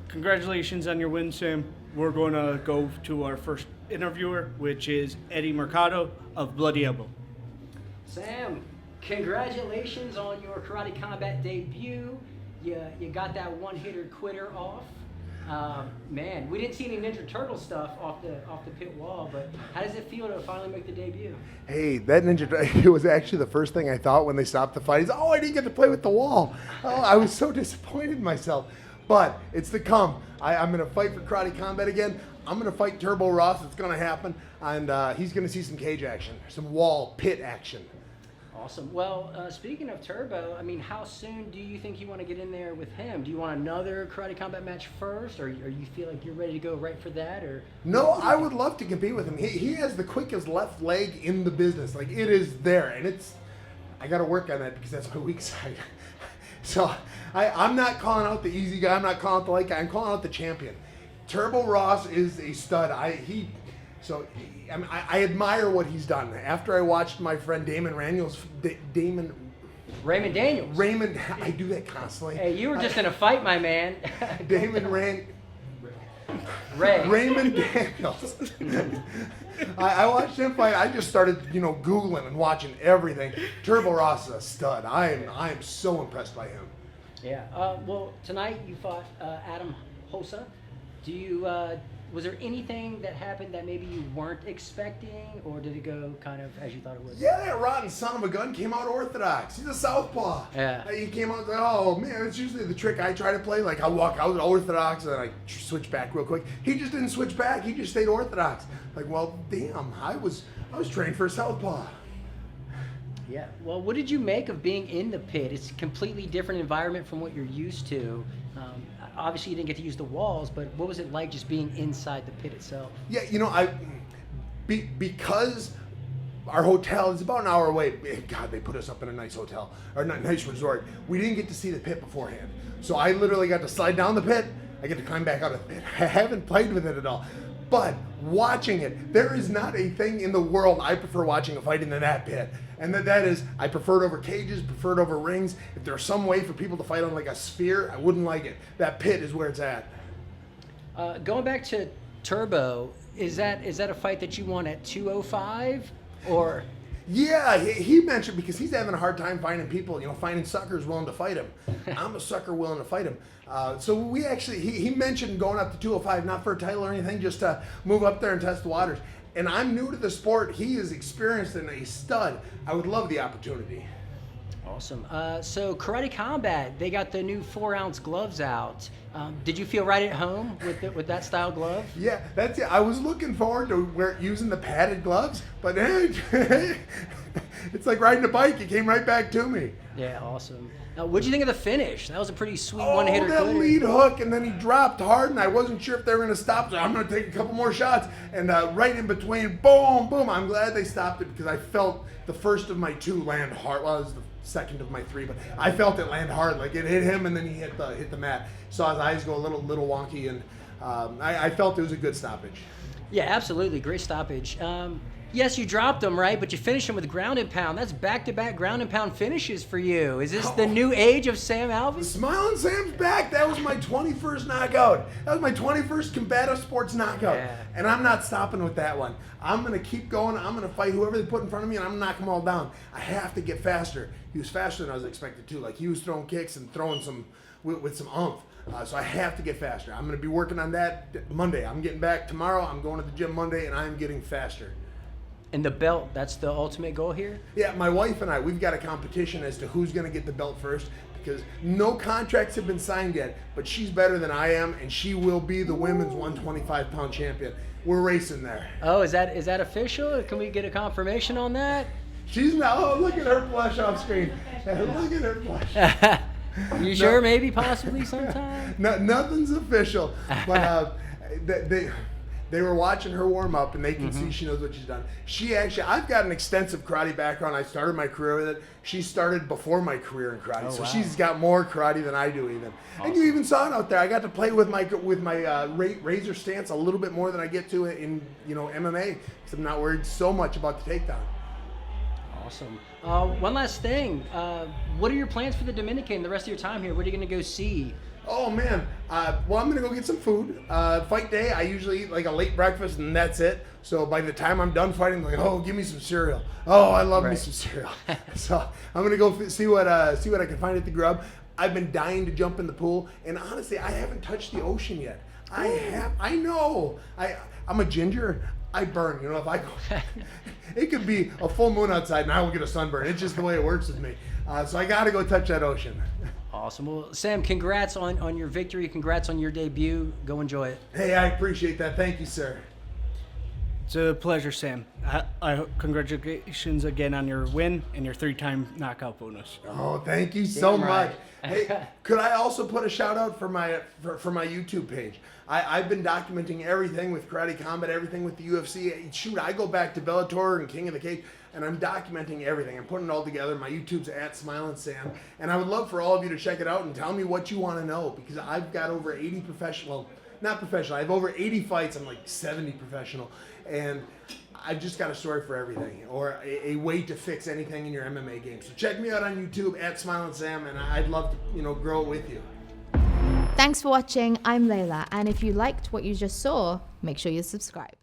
Congratulations on your win, Sam. We're going to go to our first interviewer, which is Eddie Mercado of Bloody Elbow. Sam, congratulations on your Karate Combat debut. You got that one-hitter quitter off. Man, we didn't see any Ninja Turtle stuff off the pit wall, but how does it feel to finally make the debut? Hey, that it was actually the first thing I thought when they stopped the fight. I didn't get to play with the wall. Oh, I was so disappointed in myself. But it's to come. I'm going to fight for Karate Combat again. I'm going to fight Turbo Ross. It's going to happen. And he's going to see some cage action, some wall pit action. Awesome. Well, speaking of Turbo, I mean, how soon do you think you want to get in there with him? Do you want another Karate Combat match first, or you feel like you're ready to go right for that? Or no, I would love to compete with him. He has the quickest left leg in the business. Like, it is there, and I got to work on that because that's my weak side. So I'm not calling out the easy guy. I'm not calling out the light guy. I'm calling out the champion. Turbo Ross is a stud. I admire what he's done. After I watched my friend Raymond Daniels. I do that constantly. Hey, you were just in a fight, my man. Raymond Daniels. I watched him fight. I just started, Googling and watching everything. Turbo Ross is a stud. I am so impressed by him. Yeah. Well, tonight you fought Adam Hossa. Was there anything that happened that maybe you weren't expecting, or did it go kind of as you thought it would? Yeah, that rotten son of a gun came out orthodox. He's a southpaw. Yeah. He came out like, oh man, it's usually the trick I try to play. Like, I walk out orthodox and then I switch back real quick. He just didn't switch back. He just stayed orthodox. Like, well, damn, I was trained for a southpaw. Yeah. Well, what did you make of being in the pit? It's a completely different environment from what you're used to. Obviously, you didn't get to use the walls, but what was it like just being inside the pit itself? Yeah, because our hotel is about an hour away. God, they put us up in a nice hotel, or not nice resort. We didn't get to see the pit beforehand. So I literally got to slide down the pit. I get to climb back out of the pit. I haven't played with it at all. But watching it, there is not a thing in the world I prefer watching a fight in than that pit. And that is, I prefer it over cages, prefer it over rings. If there's some way for people to fight on like a sphere, I wouldn't like it. That pit is where it's at. Going back to Turbo, is that a fight that you want at 205 or? Yeah, he mentioned, because he's having a hard time finding people, finding suckers willing to fight him. I'm a sucker willing to fight him. So we actually, he mentioned going up to 205, not for a title or anything, just to move up there and test the waters. And I'm new to the sport. He is experienced and a stud. I would love the opportunity. Awesome. So Karate Combat, they got the new 4-ounce gloves out. Did you feel right at home with that style glove? Yeah, that's it. I was looking forward to using the padded gloves, but it's like riding a bike. It came right back to me. Yeah, awesome. Now, what'd you think of the finish? That was a pretty sweet one-hitter. That lead hook, and then he dropped hard, and I wasn't sure if they were going to stop, so I'm going to take a couple more shots. And right in between, boom, boom. I'm glad they stopped it because I felt the first of my two land hard. Well, it was the second of my three, but I felt it land hard. Like, it hit him, and then he hit the mat. Saw his eyes go a little wonky, and I felt it was a good stoppage. Yeah, absolutely. Great stoppage. Yes, you dropped them, right? But you finished them with ground and pound. That's back-to-back ground and pound finishes for you. Is this the new age of Sam Alvey? Smiling Sam's back. That was my 21st knockout. That was my 21st combative sports knockout. Yeah. And I'm not stopping with that one. I'm going to keep going. I'm going to fight whoever they put in front of me, and I'm going to knock them all down. I have to get faster. He was faster than I was expected to. Like, he was throwing kicks and throwing some with some oomph. So I have to get faster. I'm going to be working on that Monday. I'm getting back tomorrow. I'm going to the gym Monday, and I'm getting faster. And the belt, that's the ultimate goal here? Yeah, my wife and I, we've got a competition as to who's going to get the belt first, because no contracts have been signed yet, but she's better than I am, and she will be the women's 125-pound champion. We're racing there. Oh, is that official? Can we get a confirmation on that? She's not. Oh, look at her blush off screen. Look at her blush. You sure? Maybe, possibly, sometime? No, nothing's official, but they were watching her warm up, and they can see she knows what she's done. I've got an extensive karate background. I started my career with it. She started before my career in karate, so she's got more karate than I do even. Awesome. And you even saw it out there. I got to play with my razor stance a little bit more than I get to it in MMA, because I'm not worried so much about the takedown. Awesome. One last thing. What are your plans for the Dominican the rest of your time here? What are you going to go see? Oh man, well I'm gonna go get some food. Fight day, I usually eat like a late breakfast and that's it. So by the time I'm done fighting, I'm like, oh, give me some cereal. Oh, I love me some cereal. So I'm gonna go see what I can find at the Grub. I've been dying to jump in the pool, and honestly, I haven't touched the ocean yet. I know. I'm a ginger. I burn. You know, if I go, it could be a full moon outside, and I will get a sunburn. It's just the way it works with me. So I got to go touch that ocean. Awesome. Well, Sam, congrats on your victory. Congrats on your debut. Go enjoy it. Hey, I appreciate that. Thank you, sir. It's a pleasure, Sam. Congratulations again on your win and your 3-time knockout bonus. Oh, thank you so Damn right. much. Hey, could I also put a shout out for my YouTube page? I've been documenting everything with Karate Combat, everything with the UFC. Shoot, I go back to Bellator and King of the Cage, and I'm documenting everything. I'm putting it all together. My YouTube's at Smilin' Sam, and I would love for all of you to check it out and tell me what you want to know, because I've got over 80 not professional. I have over 80 fights. I'm like 70 professional, and I've just got a story for everything, or a way to fix anything in your MMA game. So check me out on YouTube at Smilin' Sam, and I'd love to grow it with you. Thanks for watching. I'm Layla, and if you liked what you just saw, make sure you subscribe.